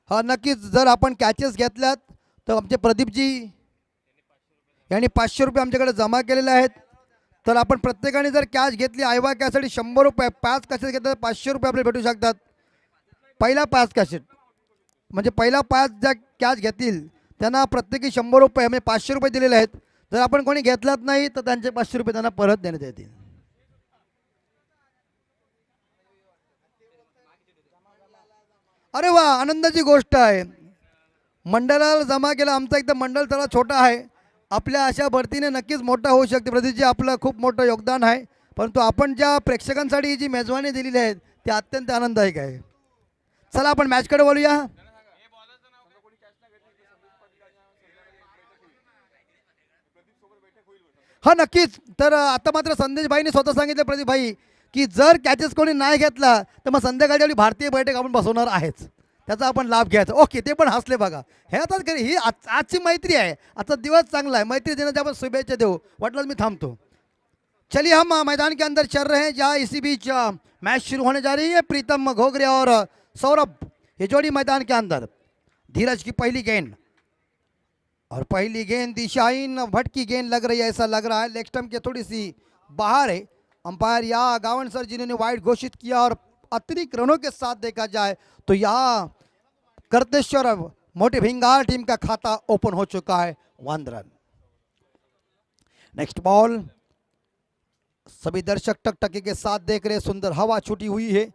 हा नक्कीच, जर आपण कॅचेस घेतल्यात तर आमचे प्रदीपजी यांनी 500 रुपये आमच्याकडे जमा केलेले आहेत. तर आपण प्रत्येकाने जर कॅच घेतली आयवा कॅचसाठी 100 रुपये, 5 कॅसेट घेतलं तर 500 रुपये आपल्याला भेटू शकतात. पहिला 5 कॅसेट म्हणजे पहिला 5 ज्या कॅच घेतील त्यांना प्रत्येकी 100 रुपये म्हणजे 500 रुपये दिलेले आहेत. जर आपण कोणी घेतलाच नाही तर त्यांचे 500 रुपये त्यांना परत देण्यात येतील. अरे वा, आनंदाची गोष्ट आहे. मंडळाला जमा केला. आमचा एकदम मंडळ थोडा छोटा आहे. आपल्या अशा भरतीने नक्कीच मोठा होऊ शकते. प्रदीपजी आपलं खूप मोठं योगदान आहे. परंतु आपण ज्या प्रेक्षकांसाठी जी मेजवानी दिलेली आहे ती अत्यंत आनंददायक आहे. चला आपण मॅचकडे बोलूया. हा नक्कीच. तर आता मात्र संदेशभाईने स्वतः सांगितलं प्रदीपभाई की जर कॅचेस कोणी नाही घेतला तर मग संध्याकाळची आपली भारतीय बैठक आपण बसवणार आहेच, त्याचा आपण लाभ घ्यायचा. ओके, ते पण हसले बघा. हे आता खरी ही आजची मैत्री आहे. आजचा दिवस चांगला आहे. मैत्री दिनाच्या आपण शुभेच्छा देऊ. वाटलं मी थांबतो. चलिए हम मैदान के अंदर चल रहे हैं जहाँ इसी बीच मैच शुरू होने जा रही है. प्रीतम घोगरे और सौरभ ये जोड़ी मैदान के अंदर. धीरज की पहली गेंद और पहली गेंद दिशाहीन भटकी गेंद लग रही है. ऐसा लग रहा है लेग स्टंप के थोड़ी सी बाहर है. अंपायर या गावन सर जिन्होंने वाइड घोषित किया और अतिरिक्त रनों के साथ देखा जाए तो यहाँ करतेश्वर मोटी भिंगार टीम का खाता ओपन हो चुका है. 1 रन. Next ball. सभी दर्शक टकटकी के साथ देख रहे. सुंदर हवा छूटी हुई है.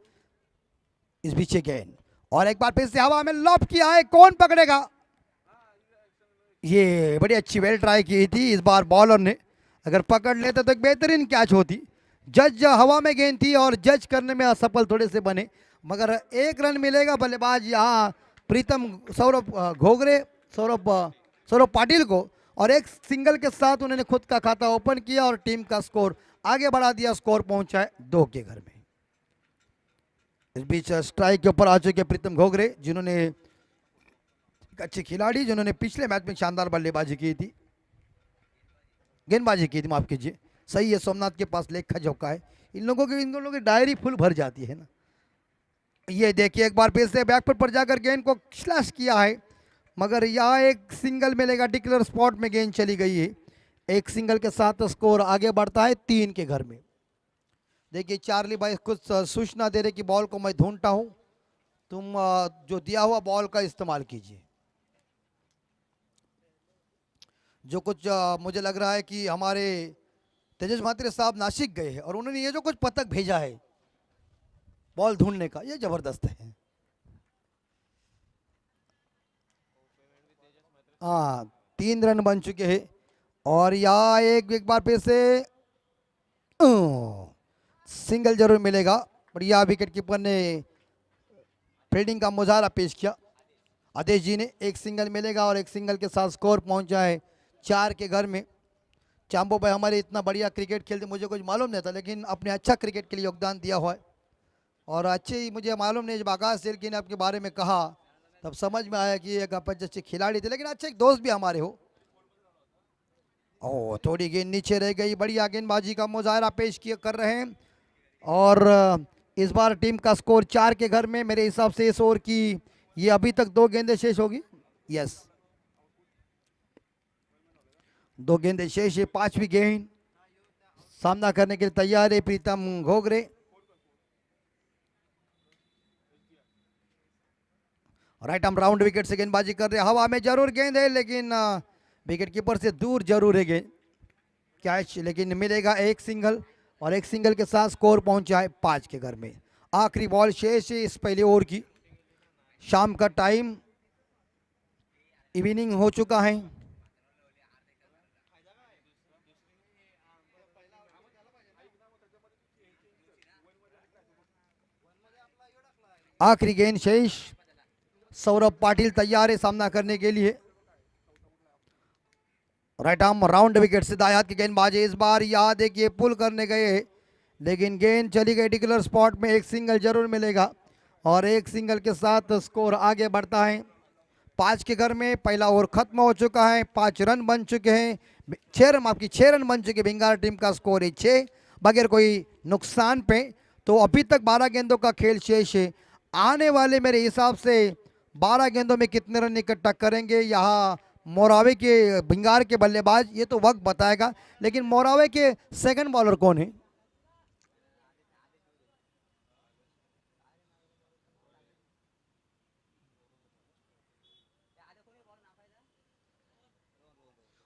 इस बीच गेंद और एक बार फिर से हवा में लॉप किया है. कौन पकड़ेगा? ये बड़ी अच्छी वेल ट्राई की थी इस बार बॉलर ने. अगर पकड़ लेते तो एक बेहतरीन कैच होती. जज हवा में गेंद थी और जज करने में असफल थोड़े से बने. मगर 1 रन मिलेगा बल्लेबाज यहाँ प्रीतम सौरभ पाटिल को. और एक सिंगल के साथ उन्होंने खुद का खाता ओपन किया और टीम का स्कोर आगे बढ़ा दिया. स्कोर पहुंचा है 2 के घर में. इस बीच स्ट्राइक के ऊपर आ चुके प्रीतम घोगरे जिन्होंने अच्छे खिलाड़ी जिन्होंने पिछले मैच में शानदार बल्लेबाजी की थी, गेंदबाजी की थी, माफ कीजिए. सही है, सोमनाथ के पास लेखा जोखा है. इन लोगों की डायरी फुल भर जाती है ना. ये देखिए एक बार फिर से बैकफुट पर जाकर गेंद को स्लैश किया है. मगर यहाँ एक सिंगल मिलेगा. डिक्लेयर स्पॉट में गेंद चली गई है. एक सिंगल के साथ स्कोर आगे बढ़ता है 3 के घर में. देखिए चार्ली भाई कुछ सूचना दे रहे कि बॉल को मैं ढूंढता हूँ, तुम जो दिया हुआ बॉल का इस्तेमाल कीजिए. जो कुछ मुझे लग रहा है कि हमारे तेजस महात्रे साहब नासिक गए हैं और उन्होंने ये जो कुछ पतक भेजा है बॉल ढूंढने का, ये जबरदस्त है. हाँ, 3 रन बन चुके हैं. और यहाँ एक बार फिर से सिंगल जरूर मिलेगा. पर यहाँ विकेट कीपर ने फील्डिंग का मुजाहरा पेश किया. आदेश जी ने एक सिंगल मिलेगा और एक सिंगल के साथ स्कोर पहुंचा है 4 के घर में. चांबो भाई हमारे इतना बढ़िया क्रिकेट खेलते मुझे कुछ मालूम नहीं था, लेकिन अपने अच्छा क्रिकेट के लिए योगदान दिया हुआ है. और अच्छे ही मुझे मालूम नहीं, जब आकाश सिरकी ने आपके बारे में कहा तब समझ में आया कि एक अपन अच्छे खिलाड़ी थे, लेकिन अच्छे एक दोस्त भी हमारे हो. ओ थोड़ी गेंद नीचे रह गई. बढ़िया गेंदबाजी का मुजाहरा पेश किया कर रहे हैं. और इस बार टीम का स्कोर 4 के घर में. मेरे हिसाब से इस ओवर की ये अभी तक 2 गेंदें शेष होगी. यस, 2 गेंदें शेष है. 5वीं गेंद सामना करने के लिए तैयार है Pritam Ghogare. Right arm round wicket से गेंदबाजी कर रहे हैं. हवा में जरूर गेंद है लेकिन विकेट कीपर से दूर जरूर है गेंद. कैच लेकिन मिलेगा एक सिंगल और एक सिंगल के साथ स्कोर पहुंचा है 5 के घर में. आखिरी बॉल शेष है इस पहले ओवर की. शाम का टाइम, इवनिंग हो चुका है. आखिरी गेंद शेष. सौरभ पाटिल तैयार है सामना करने के लिए. राइट आर्म राउंड विकेट से दायात की गेंदबाजी. इस बार याद देखिए पुल करने गए लेकिन गेंद चली गई डिक्लेयर स्पॉट में. एक सिंगल जरूर मिलेगा और एक सिंगल के साथ स्कोर आगे बढ़ता है 5 के घर में. पहला ओवर खत्म हो चुका है. 5 रन बन चुके हैं. 6 रन आपकी 6 रन बन चुके. भिंगार टीम का स्कोर है 6 बगैर कोई नुकसान पे. तो अभी तक 12 गेंदों का खेल शेष है. आने वाले मेरे हिसाब से 12 गेंदों में कितने रन इकट्ठा करेंगे यहाँ मोरावे के भिंगार के बल्लेबाज, ये तो वक्त बताएगा। लेकिन मोरावे के सेकंड बॉलर कौन है?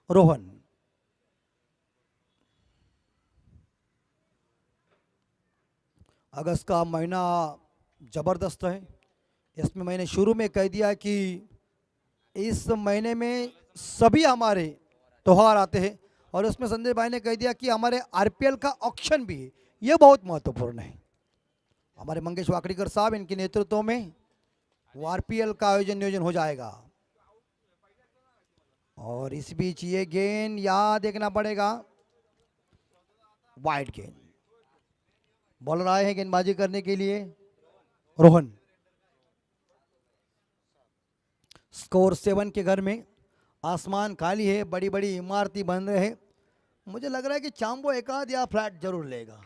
रोहन। अगस्त का महीना जबरदस्त है। इसमें मैंने शुरू में कह दिया कि इस महीने में सभी हमारे त्योहार आते हैं, और उसमें संजय भाई ने कह दिया कि हमारे आरपीएल का ऑक्शन भी है। ये बहुत महत्वपूर्ण है। हमारे मंगेश वाकड़ीकर साहब इनके नेतृत्व में वो आरपीएल का नियोजन हो जाएगा। और इस बीच ये गेंद यहाँ देखना पड़ेगा, वाइड गेंद। बॉलर आए हैं गेंदबाजी करने के लिए, रोहन। स्कोर 7 के घर में। आसमान खाली है, बड़ी बड़ी इमारतें बन रहे हैं। मुझे लग रहा है कि चांबो एक आध या फ्लैट जरूर लेगा,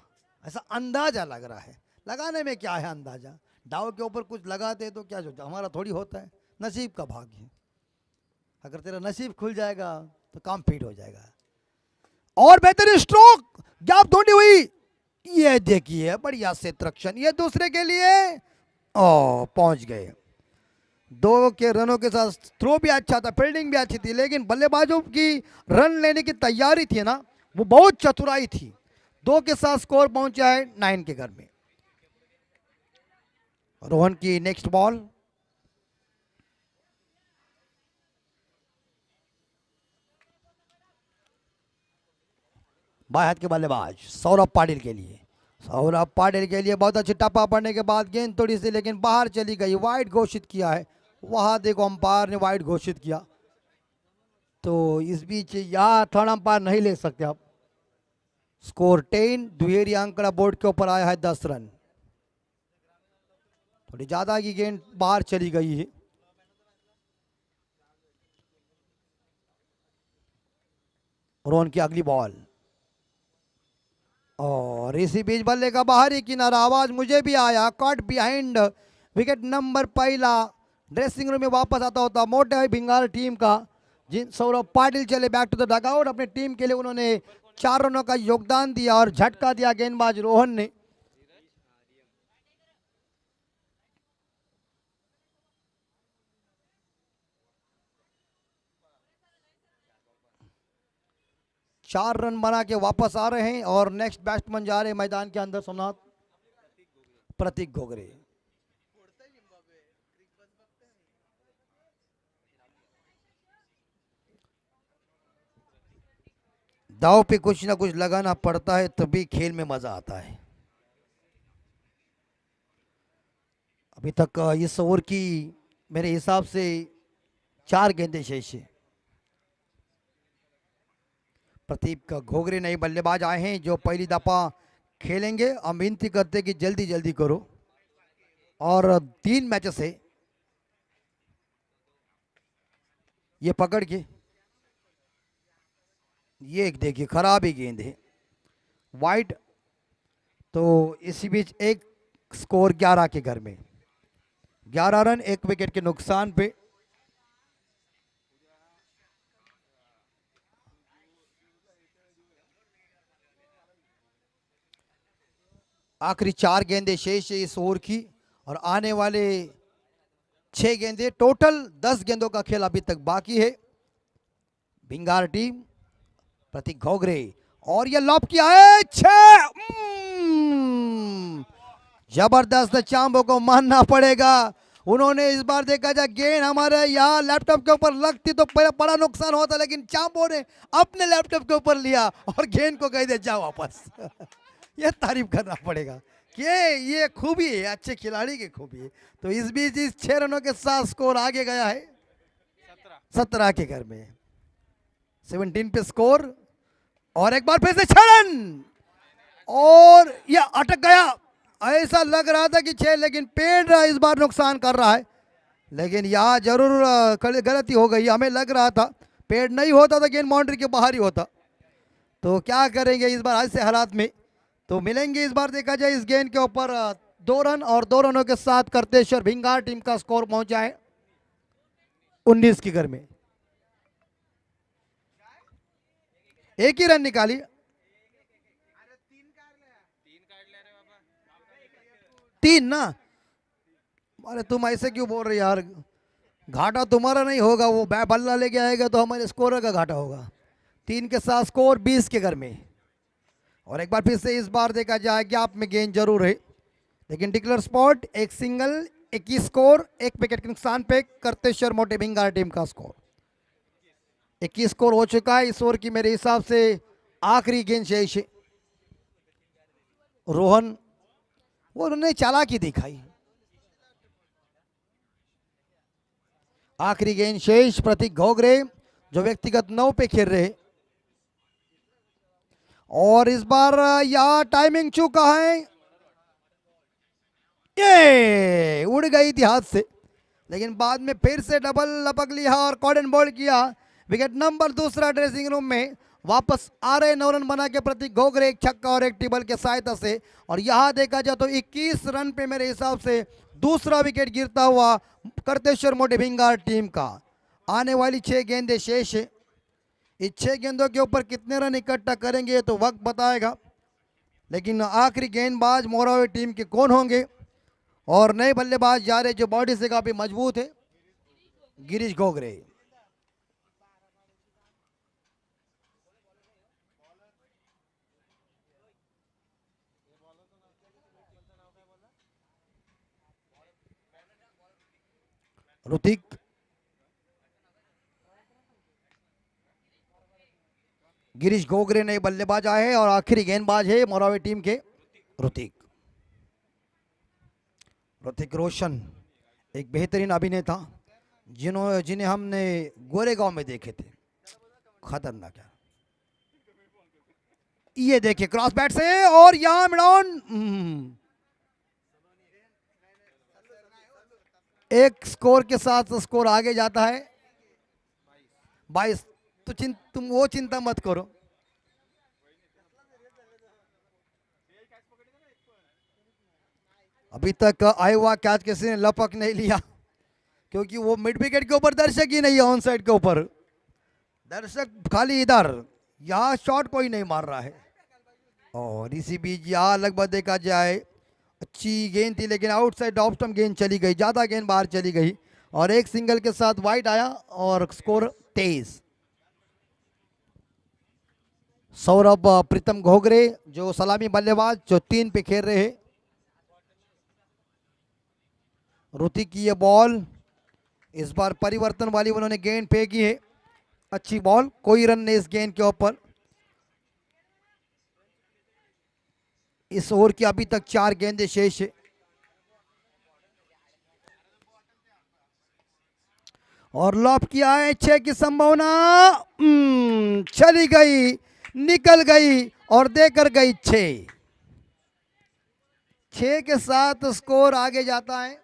ऐसा अंदाजा लग रहा है। लगाने में क्या है अंदाजा, डाव के ऊपर कुछ लगाते हैं तो क्या जो हमारा थोड़ी होता है, नसीब का भाग है। अगर तेरा नसीब खुल जाएगा तो काम फिट हो जाएगा। और बेहतरीन स्ट्रोक, गैप ढूंढी हुई, ये देखिए बढ़िया से रक्षण, ये दूसरे के लिए ओ पहुंच गए। 2 के रनों के साथ थ्रो भी अच्छा था, फील्डिंग भी अच्छी थी, लेकिन बल्लेबाजों की रन लेने की तैयारी थी ना, वो बहुत चतुराई थी। 2 के साथ स्कोर पहुंचा है 9 के घर में। रोहन की नेक्स्ट बॉल, बाएं हाथ के बल्लेबाज सौरभ पाटिल के लिए। सौरभ पाटिल के लिए बहुत अच्छी टप्पा पड़ने के बाद गेंद थोड़ी सी लेकिन बाहर चली गई, वाइड घोषित किया है। वहां देखो अंपायर ने वाइड घोषित किया, तो इस बीच यहाँ थर्ड अंपायर नहीं ले सकते आप। स्कोर 10, दुहेरी आंकड़ा बोर्ड के ऊपर आया है 10 रन। थोड़ी ज्यादा की गेंद बाहर चली गई है। रोहन की अगली बॉल, और इसी बीच बल्ले का बाहरी किनारा, आवाज मुझे भी आया, कट बिहाइंड विकेट नंबर पहला। ड्रेसिंग रूम में वापस आता होता मोटे है भिंगार टीम का, जिन सौरभ पाटिल चले बैक टू द डगआउट। अपने टीम के लिए उन्होंने 4 रनों का योगदान दिया और झटका दिया गेंदबाज रोहन ने। चार रन बना के वापस आ रहे हैं और नेक्स्ट बैट्समैन जा रहे हैं मैदान के अंदर, सोमनाथ प्रतीक घोगरे। दाव पे कुछ ना कुछ लगाना पड़ता है तभी खेल में मजा आता है। अभी तक इस ओवर की मेरे हिसाब से 4 गेंदें शेष है। प्रतीक घोगरे नए बल्लेबाज आए हैं जो पहली दफा खेलेंगे। हम विनती करते कि जल्दी जल्दी करो, और 3 मैचेस है। ये पकड़ के, ये एक देखिए खराब ही गेंद है, वाइड। तो इसी बीच एक स्कोर 11 के घर में, 11 रन 1 विकेट के नुकसान पे। आखिरी 4 गेंदें शेष है इस ओवर की, और आने वाले 6 गेंदें, टोटल 10 गेंदों का खेल अभी तक बाकी है। भिंगार टीम, प्रतीक घोगरे, और ये लॉब किया है 6। जबरदस्त, चांबो को मानना पड़ेगा। उन्होंने इस बार देखा जाए गेंद हमारे यहाँ लैपटॉप के ऊपर लगती तो बड़ा नुकसान होता, लेकिन चांबो ने अपने लैपटॉप के ऊपर लिया और गेंद को कह दिया जाओ वापस। ये तारीफ करना पड़ेगा कि ये खूबी है, अच्छे खिलाड़ी की खूबी है। तो इस बीच इस 6 रनों के साथ स्कोर आगे गया है 17 के घर में, 17 पे स्कोर। और एक बार फिर से 6 रन, और ये अटक गया। ऐसा लग रहा था कि 6, लेकिन पेड़ इस बार नुकसान कर रहा है। लेकिन यहाँ जरूर गलती हो गई। हमें लग रहा था पेड़ नहीं होता तो गेंद बाउंड्री के बाहर ही होता। तो क्या करेंगे इस बार ऐसे हालात में, तो मिलेंगे इस बार देखा जाए इस गेंद के ऊपर 2 रन, और 2 रनों के साथ करतेश्वर भिंगार टीम का स्कोर पहुंचा है 19 की घर में, एक ही रन निकाली। तीन ना, अरे तुम ऐसे क्यों बोल रहे यार, घाटा तुम्हारा नहीं होगा, वो बल्ला लेके आएगा तो हमारे स्कोरर का घाटा होगा। 3 के साथ स्कोर 20 के घर में। और एक बार फिर से इस बार देखा जाए गैप में गेंद जरूर है, लेकिन डिक्लेयर स्पॉट, एक सिंगल, 21 स्कोर, एक विकेट के नुकसान पे करतेश्वर मोटे भिंगार टीम का स्कोर 21 स्कोर हो चुका है इस ओवर की मेरे हिसाब से आखिरी गेंद शेष है। रोहन वो उन्होंने चालाकी दिखाई। आखिरी गेंद शेष, प्रतीक घोगरे जो व्यक्तिगत 9 पे खेल रहे, और इस बार यह टाइमिंग चूका है, ये उड़ गई थी हाथ से, लेकिन बाद में फिर से डबल लपक लिया और कॉर्डन बॉल किया। विकेट नंबर दूसरा ड्रेसिंग रूम में वापस आ रहे 9 रन बना के प्रतीक घोगरे, एक छक्का और एक टिबल के सहायता से। और यहां देखा जाए तो 21 रन पे मेरे हिसाब से दूसरा विकेट गिरता हुआ करतेश्वर मोटे भिंगार टीम का। आने वाली 6 गेंदें शेष है, इस 6 गेंदों के ऊपर कितने रन इकट्ठा करेंगे तो वक्त बताएगा, लेकिन आखिरी गेंदबाज मोरावे टीम के कौन होंगे। और नए बल्लेबाज जा रहे जो बॉडी से काफी मजबूत है, गिरीश घोगरे। ऋतिक, गिरीश घोगरे नए बल्लेबाज आए हैं और आखिरी गेंदबाज है मोरावे टीम के ऋतिक। ऋतिक रोशन एक बेहतरीन अभिनेता जिन्हें हमने गोरेगांव में देखे थे, खतरनाक है। ये देखिए क्रॉस बैट से, और यहां मिडाउन, एक स्कोर के साथ स्कोर आगे जाता है 22। तो तुम वो चिंता मत करो, अभी तक आया हुआ कैच किसी ने लपक नहीं लिया, क्योंकि वो मिड विकेट के ऊपर दर्शक ही नहीं है, ऑन साइड के ऊपर दर्शक खाली इधर, यहाँ शॉट कोई नहीं मार रहा है। और इसी बीच यहाँ लगभग देखा जाए अच्छी गेंद थी, लेकिन आउटसाइड ऑफ स्टंप गेंद चली गई, ज़्यादा गेंद बाहर चली गई, और एक सिंगल के साथ वाइड आया और स्कोर 23। सौरभ प्रीतम घोगरे जो सलामी बल्लेबाज जो 3 पे खेल रहे हैं। ऋतिक की ये बॉल इस बार परिवर्तन वाली उन्होंने गेंद फेंकी है, अच्छी बॉल, कोई रन नहीं इस गेंद के ऊपर। इस ओवर की अभी तक 4 गेंदें शेष है, और लॉप किया है 6 की संभावना, चली गई, निकल गई और देकर गई 6। 6 के साथ स्कोर आगे जाता है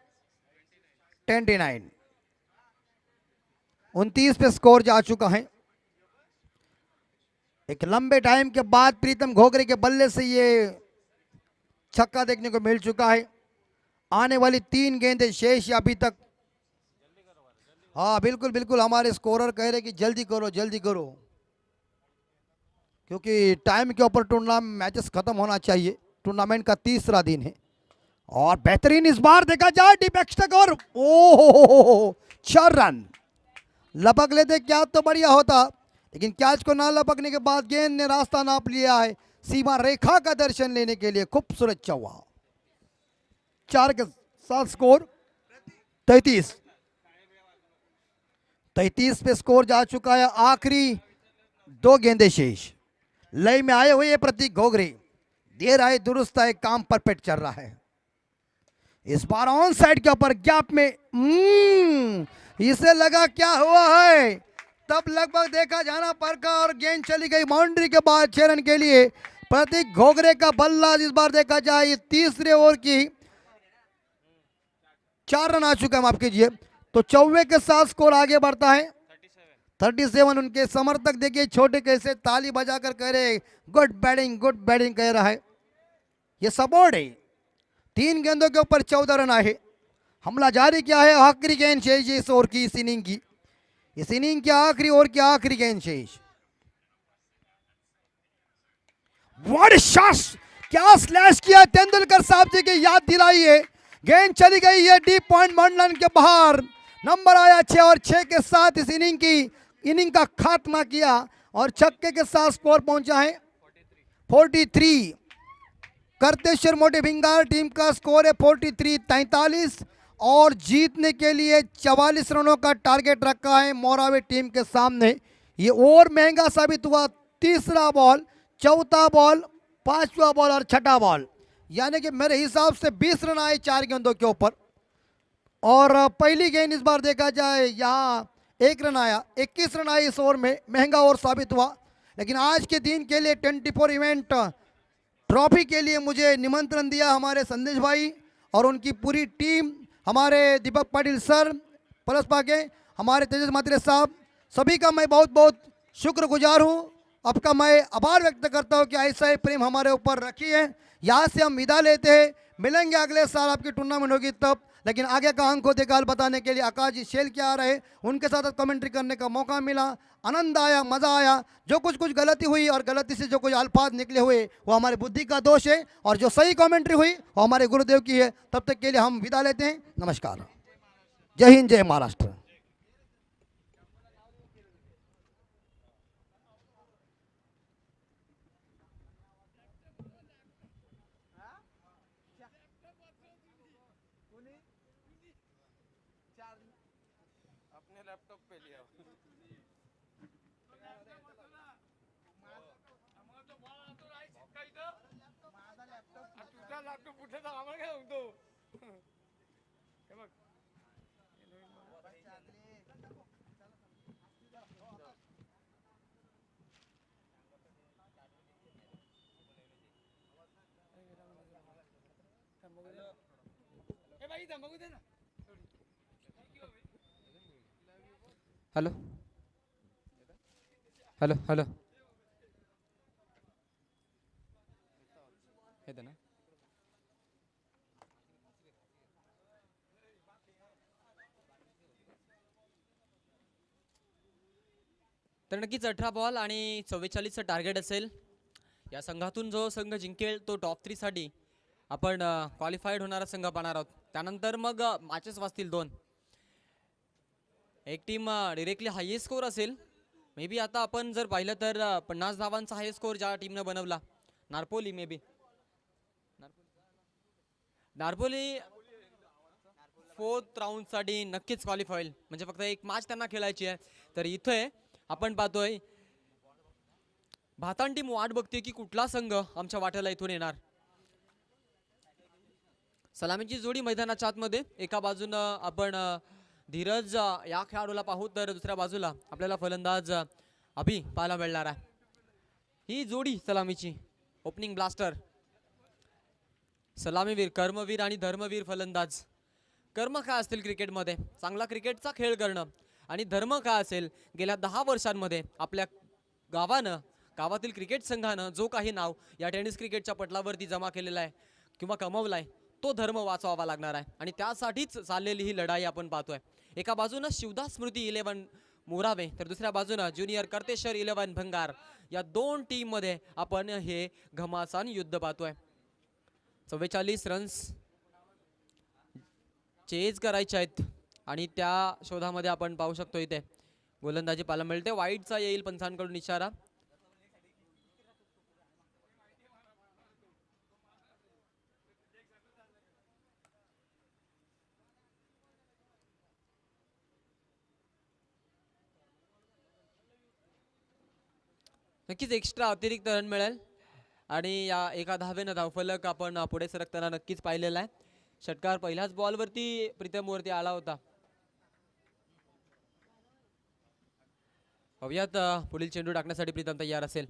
29। 29 पे स्कोर जा चुका है। एक लंबे टाइम के बाद प्रीतम घोगरे के बल्ले से ये छक्का देखने को मिल चुका है। आने वाली 3 गेंदें शेष अभी तक। हाँ बिल्कुल बिल्कुल, हमारे स्कोरर कह रहे कि जल्दी करो जल्दी करो, क्योंकि टाइम के ऊपर टूर्नामेंट मैचेस खत्म होना चाहिए। टूर्नामेंट का 3रा दिन है, और बेहतरीन इस बार देखा जाए डीप एक्स्ट्रा और ओहो 4 रन लपक लेते क्या तो बढ़िया होता, लेकिन कैच को ना लपकने के बाद गेंद ने रास्ता नाप लिया है सीमा रेखा का दर्शन लेने के लिए। खूबसूरत चौवा, 4 के साथ स्कोर 33। 33 पे स्कोर जा चुका है। आखिरी 2 गेंदें शेष। लय में आए हुए प्रतीक घोगरे, देर आए दुरुस्त आए, काम परफेक्ट चल रहा है। इस बार ऑन साइड के ऊपर गैप में इसे लगा क्या हुआ है, तब लगभग देखा जाना परखा और गेंद चली गई बाउंड्री के बाद 6 रन के लिए। प्रतीक घोगरे का बल्ला इस बार देखा जाए 3रे ओवर की 4 रन आ चुका है, माफ कीजिए, तो 94 के साथ स्कोर आगे बढ़ता है 37। उनके समर्थक देखिए छोटे कैसे ताली बजाकर कह रहे गुड बैटिंग कह रहा है। ये सपोर्ट है। 3 गेंदों के ऊपर 14 रन आए। हमला जारी किया है, आखिरी गेंद शेष इस ओवर की, इस इनिंग की। इस इनिंग के आखिरी ओवर की आखिरी गेंद शेष। व्हाट शॉट, क्या स्लैश किया तेंदुलकर साहब जी की याद दिलाई है। गेंद चली गई है डीप पॉइंट मंडलन के बाहर। नंबर आया 6 और 6 के साथ इस इनिंग का खात्मा किया और छक्के के साथ स्कोर पहुंचा है 43। करतेश्वर मोटे भिंगार टीम का स्कोर है 43-43 और जीतने के लिए 44 रनों का टारगेट रखा है मोरावे टीम के सामने। ये और महंगा साबित हुआ। तीसरा बॉल, चौथा बॉल, पांचवा बॉल और छठा बॉल, यानी कि मेरे हिसाब से 20 रन आए 4 गेंदों के ऊपर। और पहली गेंद इस बार देखा जाए यहाँ 1 रन आया, 21 रन आए इस ओवर में, महंगा ओवर साबित हुआ। लेकिन आज के दिन के लिए 24 इवेंट ट्रॉफी के लिए मुझे निमंत्रण दिया हमारे संदेश भाई और उनकी पूरी टीम, हमारे दीपक पाटिल सर, पलस पाके, हमारे तेजस मात्रे साहब, सभी का मैं बहुत बहुत शुक्रगुजार हूँ। आपका मैं आभार व्यक्त करता हूँ कि ऐसा ही प्रेम हमारे ऊपर रखी है। यहाँ से हम विदा लेते हैं, मिलेंगे अगले साल आपकी टूर्नामेंट होगी तब। लेकिन आगे का अंक होते काल बताने के लिए आकाश जी शेल क्या आ रहे, उनके साथ कमेंट्री करने का मौका मिला, आनंद आया, मज़ा आया। जो कुछ गलती हुई और गलती से जो कुछ अल्फाज निकले हुए वो हमारी बुद्धि का दोष है और जो सही कमेंट्री हुई वो हमारे गुरुदेव की है। तब तक के लिए हम विदा लेते हैं। नमस्कार, जय हिंद, जय महाराष्ट्र। अपने लैपटॉप पे लिया तुझा लॅपटॉप कुठे तर आम्हाला काय सांगतो हे बघ बघू दे ना। हॅलो हॅलो हॅलो येते ना। तर नक्कीच 18 बॉल आणि 44चं टार्गेट असेल। या संघातून जो संघ जिंकेल तो टॉप 3 साठी आपण क्वालिफाईड होणारा संघ पाहणार आहोत। त्यानंतर मग मॅचेस वाजतील 2। एक टीम डायरेक्टली हायेस्ट स्कोर असेल मे बी। आता आपण जर पाहिलं तर 50 धावांचा हायेस्ट स्कोर ज्या टीमने बनवला, नार्पोली मे बी, नार्पोली 4th राऊंडसाठी नक्कीच क्वालिफाय होईल। म्हणजे फक्त एक मॅच त्यांना खेळायची आहे। तर इथे आपण पाहतोय भातान टीम वाट बघते की कुठला संघ आमच्या वाट्याला इथून येणार। सलामीची जोडी मैदानाच्या आतमध्ये, एका बाजूनं आपण धीरज या खेळाडूला पाहू तर दुसऱ्या बाजूला आपल्याला फलंदाज अभि पाहायला मिळणार आहे। ही जोडी सलामीची ओपनिंग ब्लास्टर, सलामीवीर, कर्मवीर आणि धर्मवीर फलंदाज। कर्म काय असतील क्रिकेटमध्ये, चांगला क्रिकेटचा खेळ करणं, आणि धर्म काय असेल गेल्या 10 वर्षांमध्ये आपल्या गावातील क्रिकेट संघानं जो काही नाव या टेनिस क्रिकेटच्या पटलावरती जमा केलेला आहे किंवा कमवलाय तो धर्म वाचवावा लागणार आहे। आणि त्यासाठीच चाललेली ही लढाई आपण पाहतोय। एका बाजूनं शिवदास स्मृती 11 मोरावे तर दुसऱ्या बाजूनं ज्युनियर करतेश्वर 11 भंगार, या 2 टीम मध्ये आपण हे घमासान युद्ध पाहतोय। 44 रन्स चेज करायचे आहेत आणि त्या शोधामध्ये आपण पाहू शकतो इथे गोलंदाजी पाहायला मिळते। वाईडचा येईल पंचांकडून इशारा। नक्कीच एक्स्ट्रा अतिरिक्त रन मिळेल आणि या एका धावेनं धावफलक आपण पुढे सरकताना नक्कीच पाहिलेला आहे। षटकार पहिल्याच बॉलवरती प्रीतम वरती आला होता। पाहूयात पुढील चेंडू टाकण्यासाठी प्रीतम तयार असेल।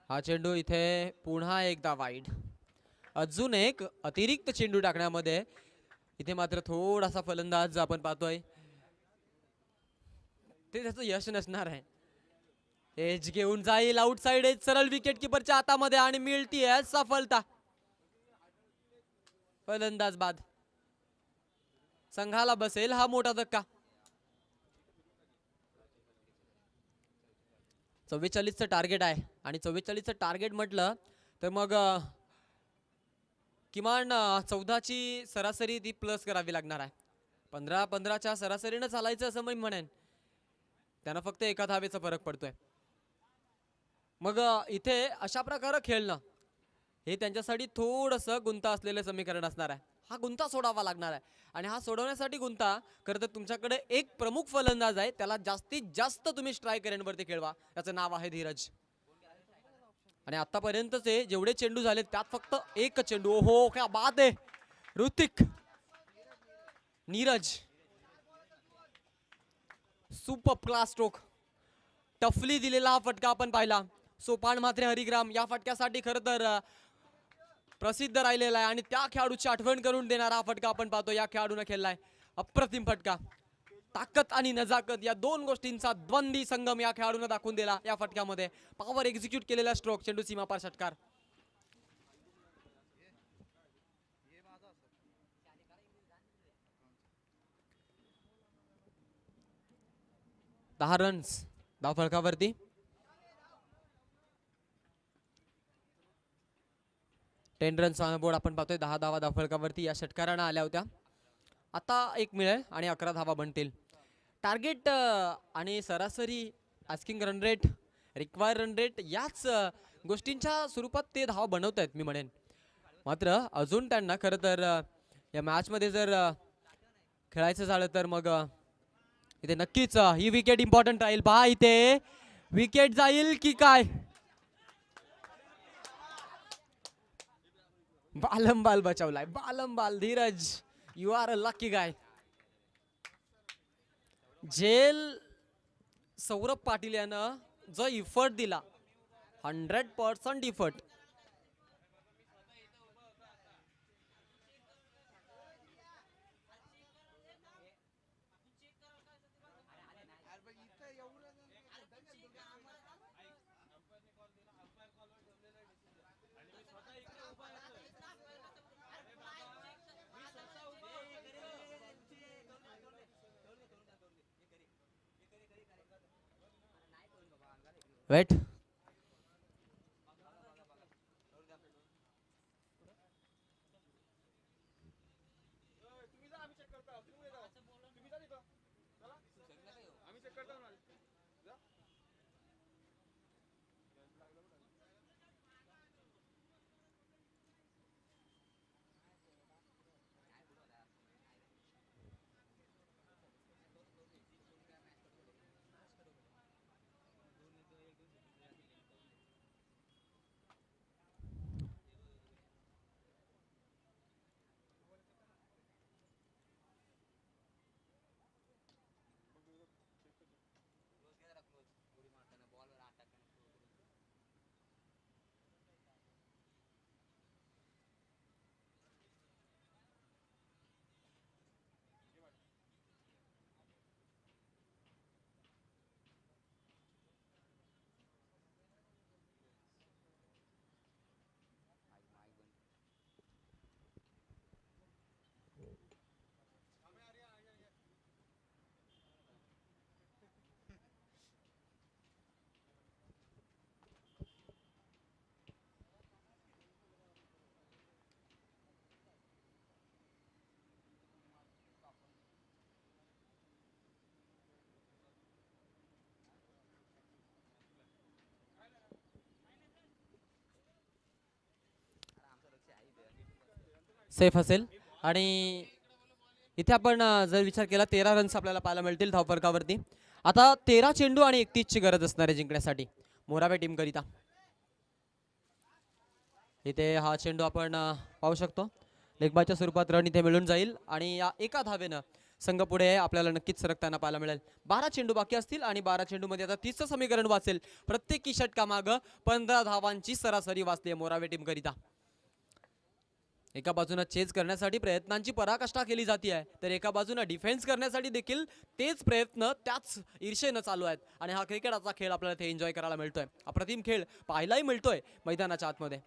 हा चेंडू इथे पुन्हा एकदा वाईड, अजून एक अतिरिक्त चेंडू टाकण्यामध्ये इथे मात्र थोडासा फलंदाज आपण पाहतोय ते त्याचं यश नसणार आहे। एज घेऊन जाईल आउटसाइड एज, सरळ विकेट कीपरच्या हातामध्ये आणि मिळतीये सफलता। फलंदाज बाद, संघाला बसेल हा मोठा धक्का। 44चं टार्गेट आहे आणि 44चं टार्गेट म्हटलं तर मग किमान 14ची सरासरी ती प्लस करावी लागणार आहे. 15-15च्या सरासरीनं चालायचं असं मी म्हणेन. त्यांना फक्त एका धावेचा फरक पडतोय. मग इथे अशा प्रकारे खेळणं हे त्यांच्यासाठी थोडंसं गुंता असलेलं समीकरण असणार आहे. हा गुंता सोडावा लागणार आहे आणि हा सोडवण्यासाठी गुंता खरं तर तुमच्याकडे एक प्रमुख फलंदाज आहे, त्याला जास्तीत जास्त तुम्ही स्ट्राईक रेंजवरती खेळवा. त्याचं नाव आहे धीरज. आणि आतापर्यंतचे जेवढे चेंडू झाले त्यात फक्त एक चेंडू. ओहो क्या बात आहे. Hrithik, Neeraj, super class stroke. टफली दिलेला हा फटका आपण पाहिला. सोपान म्हात्रे हरिग्राम या फटक्यासाठी खरं तर प्रसिद्ध राहिलेला आहे आणि त्या खेळाडूची आठवण करून देणारा हा फटका आपण पाहतो. या खेळाडूने खेळलाय अप्रतिम फटका. ताकद आणि नजाकत या दोन गोष्टींचा द्वंद्वी संगम या खेळाडूने दाखवून दिला या फटक्यामध्ये. पॉवर एक्झिक्यूट केलेला स्ट्रोक, चेंडू सीमापार षटकार. दहा रन्स धाव फलकावरती. टेन रन्स बोर्ड आपण पाहतोय. 10 धावा धाव फलकावरती या षटकारानं आल्या होत्या. आता एक मिळेल आणि 11 धावा बनतील. टार्गेट आणि सरासरी, asking run rate, require run rate याच गोष्टींच्या स्वरूपात ते धावा बनवत आहेत मी म्हणेन. मात्र अजून त्यांना खरं तर या मॅचमध्ये जर खेळायचं झालं तर मग इथे नक्कीच ही विकेट इम्पॉर्टंट राहील. पहा इथे विकेट जाईल की काय. बालंबाल बचावलाय, बालंबाल. Dheeraj, you are a lucky guy. जेल सौरभ पाटील यानं जो इफर्ट दिला, 100% इफर्ट. वेट. सेफ असेल आणि इथे आपण जर विचार केला 13 रन्स आपल्याला पाहायला मिळतील धावफलकावरती. आता 13 चेंडू आणि 31ची गरज असणार आहे जिंकण्यासाठी मोराबे टीम करिता. इथे हा चेंडू आपण पाहू शकतो. लेगबाच्या स्वरूपात रन इथे मिळून जाईल आणि या एका धावेनं संघ पुढे आपल्याला नक्कीच सरकताना पाहायला मिळेल. 12 चेंडू बाकी असतील आणि 12 चेंडू मध्ये आता 30चं समीकरण वाचेल. प्रत्येकी षटकामागं 15 धावांची सरासरी वाचली आहे मोराबे टीम करिता. एका बाजूने चेज करण्यासाठी प्रयत्नांची पराकाष्ठा केली जाते आहे तर एका बाजूने डिफेन्स करण्यासाठी देखील तेच प्रयत्न त्याच ईर्षेनं चालू आहेत आणि हा क्रिकेटचा खेळ आपल्याला ते एन्जॉय करायला मिळतोय. अप्रतिम खेळ पाहायलाही मिळतोय मैदानाच्या आतमध्ये.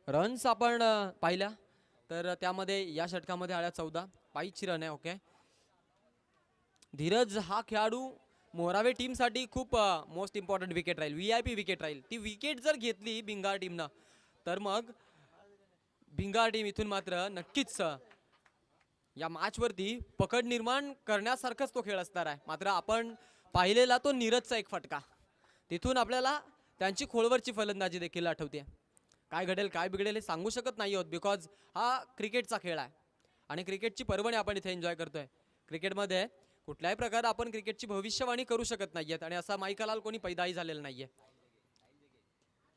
रन्स आपण पाहिल्या तर त्यामध्ये या षटकामध्ये आल्या 14. 22ची रन आहे. ओके, धीरज हा खेळाडू मोरावे टीमसाठी खूप मोस्ट इम्पॉर्टंट विकेट राहील, VIP विकेट राहील. ती विकेट जर घेतली भिंगार टीमनं तर मग भिंगार टीम इथून मात्र नक्कीच या मॅचवरती पकड निर्माण करण्यासारखाच तो खेळ असणार आहे. मात्र आपण पाहिलेला तो नीरजचा एक फटका, तिथून आपल्याला त्यांची खोलवरची फलंदाजी देखील आठवते. काय घडेल काय बिघडेल हे सांगू शकत नाही आहोत, बिकॉज हा क्रिकेटचा खेळ आहे आणि क्रिकेटची पर्वणी आपण इथे एन्जॉय करतोय. क्रिकेटमध्ये कुठल्याही प्रकारे आपण क्रिकेटची भविष्यवाणी करू शकत नाहीयेत आणि असा माईकालाल कोणी पैदाही झालेला नाहीये.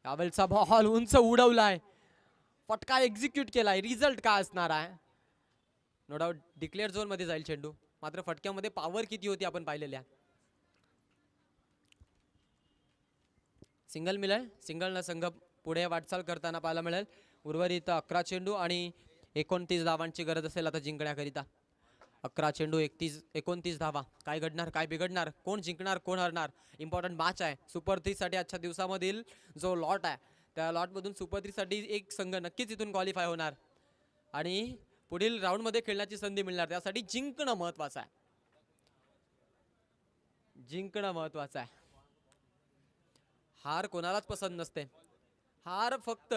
यावेळचा बॉल उंच उडवलाय, फटका एक्झिक्यूट केलाय. रिझल्ट काय असणार आहे? नो डाऊट डिक्लेअर झोन मध्ये जाईल चेंडू, मात्र फटक्यामध्ये पॉवर किती होती आपण पाहिलेल्या. सिंगल मिळेल, सिंगलनं संघ पुढे वाटचाल करताना पाहायला मिळेल. उर्वरित 11 चेंडू आणि 29 धावांची गरज असेल आता जिंकण्याकरिता. 11 चेंडू 29 धावा. काय घडणार काय बिघडणार, कोण जिंकणार कोण हरणार, इम्पॉर्टंट मॅच आहे. सुपर 3 साठी आजच्या दिवसामधील जो लॉट आहे त्या लॉटमधून सुपर 3 साठी एक संघ नक्कीच इथून क्वालिफाय होणार आणि पुढील राऊंडमध्ये खेळण्याची संधी मिळणार. त्यासाठी जिंकणं महत्वाचं आहे, जिंकणं महत्वाचं आहे. हार कोणालाच पसंत नसते, हार फक्त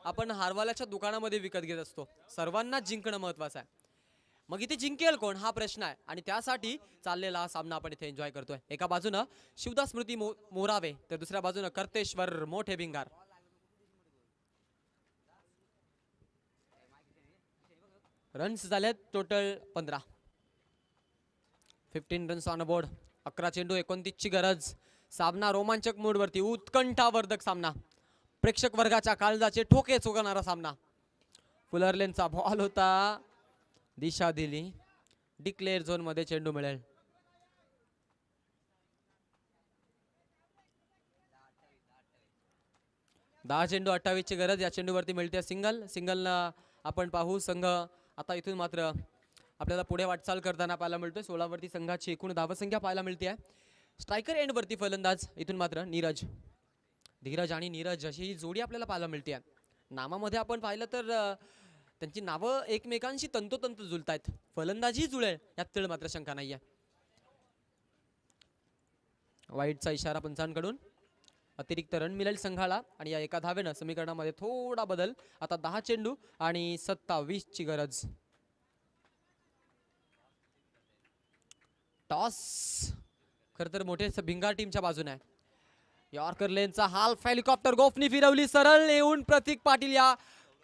आपण हारवाल्याच्या दुकानामध्ये विकत घेत असतो. सर्वांना जिंकणं महत्वाचं आहे. मग इथे जिंकेल कोण हा प्रश्न आहे आणि त्यासाठी चाललेला हा सामना आपण इथे एन्जॉय करतोय. एका बाजूनं शिवदास स्मृती मोरावे तर दुसऱ्या बाजूनं कर्तेश्वर मोठे भिंगार. रन्स झालेत टोटल 15. 15 runs on board. 11 चेंडू 29 ची गरज. सामना रोमांचक मूडवरती, उत्कंठावर्धक सामना, प्रेक्षक वर्गाच्या काळजाचे ठोके चुकवणारा सामना. फुलरलेनचा बॉल होता, दिशा दिली. डिक्लेअर झोन मध्ये चेंडू मिळेल. दहा चेंडू 28 ची गरज. या चेंडूवरती मिळते सिंगल. सिंगलनं आपण पाहू संघ आता इथून मात्र आपल्याला पुढे वाटचाल करताना पाहायला मिळतोय. 16 वरती संघाची एकूण धावसंख्या पाहायला मिळते. स्ट्रायकर एंड वरती फलंदाज इथून मात्र नीरज. धीरज आणि नीरज अशी ही जोडी आपल्याला पाहायला मिळते. नामामध्ये आपण पाहिलं तर त्यांची नावं एकमेकांशी तंतोतंत जुळतायत, फलंदाजी जुळेल यात तिळ मात्र शंका नाहीये. वाईटचा इशारा पंचांकडून. अतिरिक्त रन मिळेल संघाला आणि या एका धावेनं समीकरणामध्ये थोडा बदल. आता 10 चेंडू आणि 27 ची गरज. टॉस खर तर मोठे भिंगार टीमच्या बाजूने आहे. यॉर्कर लेनचा हाल्फ हेलिकॉप्टर गोफनी फिरवली सरळ येऊन प्रतीक पाटील या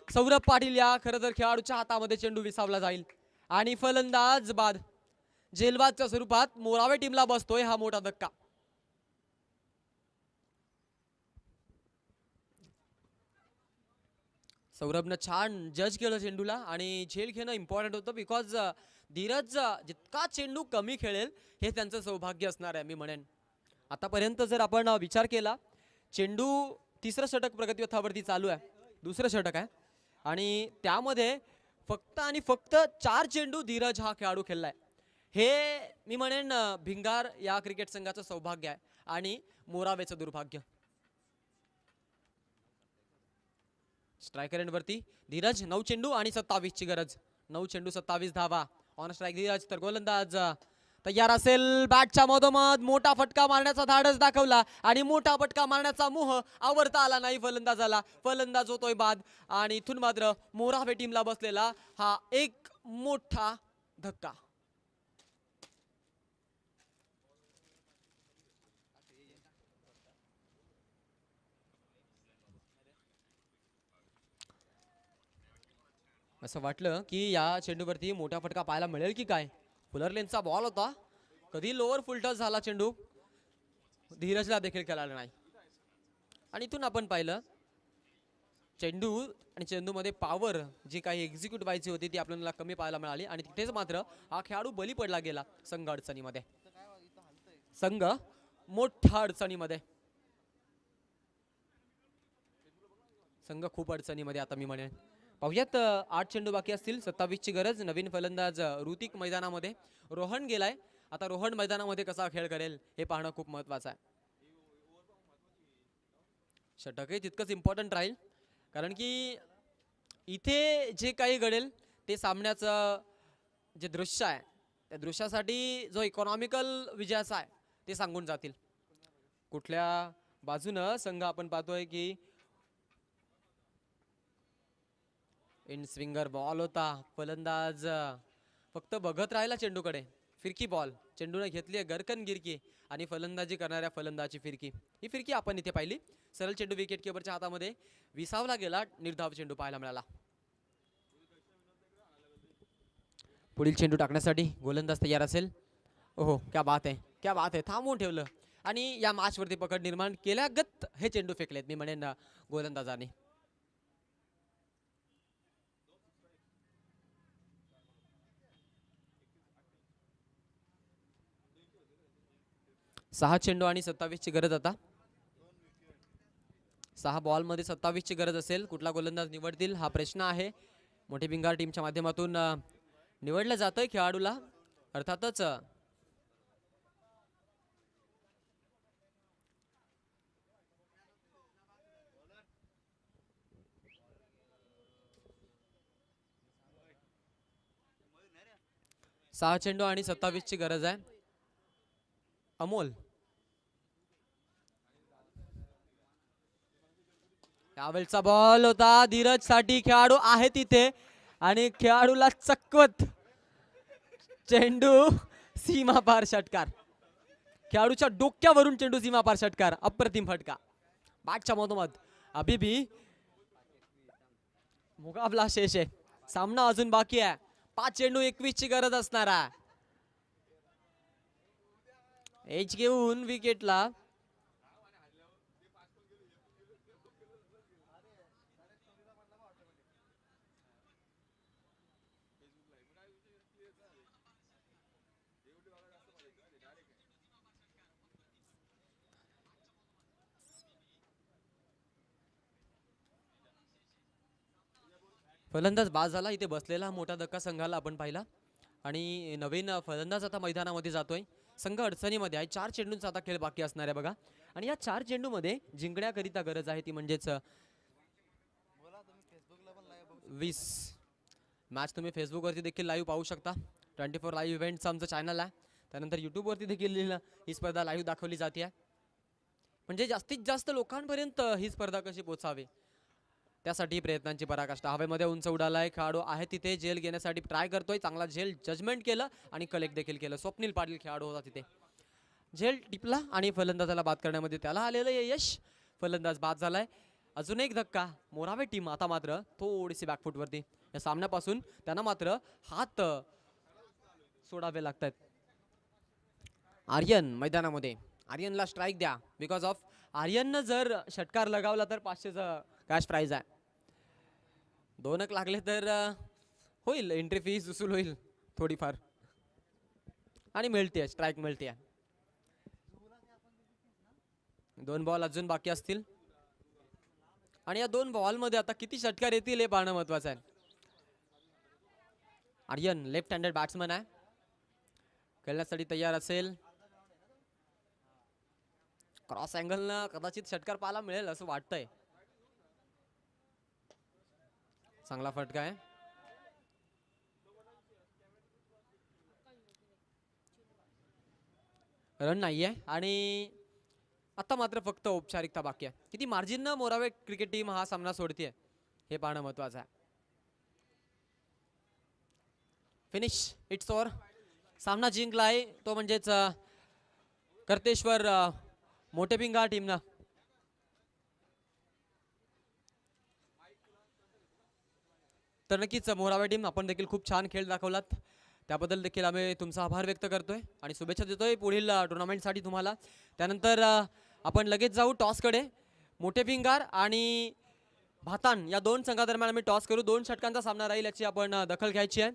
सौरभ पाटील या खरं तर खेळाडूच्या हातामध्ये चेंडू विसावला जाईल आणि फलंदाज बाद. जेलबादच्या स्वरूपात मोरावे टीमला बसतोय हा मोठा धक्का. सौरभनं छान जज केलं चेंडूला आणि झेल घेणं इम्पॉर्टंट होतं, बिकॉज धीरज जितका चेंडू कमी खेळेल हे त्यांचं सौभाग्य असणार आहे. मी म्हणेन आतापर्यंत जर आपण विचार केला, चेंडू तिसरं षटक प्रगतीपथावरती चालू आहे, दुसरं षटक आहे आणि त्यामध्ये फक्त आणि फक्त 4 चेंडू धीरज हा खेळाडू खेळलाय. हे मी म्हणेन भिंगार या क्रिकेट संघाचं सौभाग्य आहे आणि मोरावेचं दुर्भाग्य. स्ट्रायकर एंड वरती धीरज. 9 चेंडू आणि 27 ची गरज. 9 चेंडू 27 धावा. On strike Dheeraj. तर गोलंदाज तयार असेल. बॅटच्या मधोमध मोठा फटका मारण्याचा धाडस दाखवला आणि मोठा फटका मारण्याचा मोह आवरता आला नाही फलंदाजाला. फलंदाज होतोय बाद आणि इथून मात्र मोरावे टीमला बसलेला हा एक मोठा धक्का. असं वाटलं की या चेंडूवरती मोठा फटका पाहायला मिळेल की काय. फुलरलेनचा बॉल होता, कधी लोअर फुल टच झाला चेंडू, धीरजला देखील खेळायला नाही. आणि इथून आपण पाहिलं चेंडू आणि चेंडूमध्ये पॉवर जी काही एक्झिक्यूट व्हायची होती ती आपल्याला कमी पाहायला मिळाली आणि तिथेच मात्र हा खेळाडू बली पडला गेला. संघ अडचणीमध्ये, संघ मोठ्या अडचणीमध्ये, संघ खूप अडचणीमध्ये आता मी म्हणेन. पाहुयात 8 चेंडू बाकी असतील, 27 ची गरज. नवीन फलंदाज ऋतिक मैदानामध्ये. रोहन गेलाय, आता रोहन मैदानामध्ये कसा खेळ करेल हे पाहणं खूप महत्वाचं आहे. षटकही तितकंच इम्पॉर्टंट राहील कारण की इथे जे काही घडेल ते सामन्याचं जे दृश्य आहे त्या दृश्यासाठी जो इकॉनॉमिकल विजयाचा आहे ते सांगून जातील. कुठल्या बाजूनं संघ आपण पाहतोय की इन स्विंगर बॉल होता. फलंदाज फक्त बघत राहिला चेंडूकडे. फिरकी बॉल चेंडूने घेतली आहे गरकन गिरकी आणि फलंदाजी करणाऱ्या फलंदाची फिरकी. ही फिरकी आपण इथे पाहिली. सरळ चेंडू विकेट किपरच्या हातामध्ये विसावला गेला. निर्धाव चेंडू पाहायला मिळाला. पुढील चेंडू टाकण्यासाठी गोलंदाज तयार असेल. ओहो क्या बात आहे, क्या बात आहे. थांबवून ठेवलं आणि या मॅचवरती पकड निर्माण केल्यागत हे चेंडू फेकलेत मी म्हणेन गोलंदाजाने. सहा चेंडू आणि 27 ची गरज. आता 6 बॉल मध्ये 27 ची गरज असेल. कुठला गोलंदाज निवडतील हा प्रश्न आहे. मोठे भिंगार टीमच्या माध्यमातून निवडलं जातंय खेळाडूला. अर्थातच सहा चेंडू आणि 27 ची गरज आहे. अमोल यावेळचा बॉल होता धीरज साठी. खेळाडू आहे तिथे आणि खेळाडूला चकवत चेंडू सीमा पार षटकार. खेळाडूच्या डोक्यावरून चेंडू सीमा पार षटकार. अप्रतिम फटका बॅटच्या मधोमध. अभी भी मुकाबला शेष आहे. सामना अजून बाकी आहे. 5 चेंडू 21 ची गरज असणार आहे. एच घेऊन विकेटला फलंदाज बाद झाला. इथे बसलेला मोठा धक्का संघाला आपण पाहिला आणि नवीन फलंदाज आता मैदानामध्ये जातोय. संघ अडचणीमध्ये आहे. 4 चेंडूंचा आता खेळ बाकी असणार आहे बघा. आणि या 4 चेंडूमध्ये जिंकण्याकरिता गरज आहे ती म्हणजेच 20. मॅच तुम्ही फेसबुकवरती देखील लाईव्ह पाहू शकता. 24 लाईव्ह इव्हेंट्स आमचं चॅनल आहे. त्यानंतर यूट्यूबवरती देखील ही स्पर्धा लाईव्ह दाखवली जाते. म्हणजे जास्तीत जास्त लोकांपर्यंत ही स्पर्धा कशी पोहोचावी त्यासाठी प्रयत्नांची पराकाष्ठा. हवेमध्ये उंच उडालाय. खेळाडू आहे तिथे जेल घेण्यासाठी ट्राय करतोय. चांगला झेल जजमेंट केलं आणि कलेक्ट देखील केलं. स्वप्नील पाटील खेळाडू होता तिथे. झेल टिपला आणि फलंदाजाला बाद करण्यामध्ये त्याला आलेलं यश. फलंदाज बाद झालाय. अजून एक धक्का. मोरावे टीम आता मात्र थोडीशी बॅकफुटवरती. या सामन्यापासून त्यांना मात्र हात सोडावे लागतात. आर्यन मैदानामध्ये. आर्यनला स्ट्राईक द्या. बिकॉज ऑफ आर्यननं जर षटकार लगावला तर 500चं कॅश प्राइज आहे. 2 लागले तर होईल एंट्री फीस उसूल होईल थोडीफार आणि मिळते स्ट्राईक मिळते. 2 बॉल अजून बाकी असतील आणि या 2 बॉल मध्ये आता किती षटकार येतील हे पाहणं महत्वाचं आहे. आर्यन लेफ्ट हँडेड बॅट्समन आहे. खेळण्यासाठी तयार असेल. क्रॉस अँगलनं कदाचित षटकार पाहायला मिळेल असं वाटतंय. चांगला फटका आहे. रन नाहीये आणि आता मात्र फक्त औपचारिकता बाकी आहे. किती मार्जिन मोरावे क्रिकेट टीम हा सामना सोडतीये हे पाहणं महत्वाचं आहे. फिनिश. It's over. सामना जिंकलाय तो म्हणजेच कर्तेश्वर मोठे भिंगार टीमनं. तर नक्कीच मोरावे टीम आपण देखील खूप छान खेळ दाखवलात. त्याबद्दल देखील आम्ही तुमचा आभार व्यक्त करतोय आणि शुभेच्छा देतोय पुढील टुर्नामेंटसाठी तुम्हाला. त्यानंतर आपण लगेच जाऊ टॉसकडे. मोठे भिंगार आणि भातान या 2 संघादरम्यान आम्ही टॉस करू. 2 षटकांचा सामना राहील याची आपण दखल घ्यायची आहे.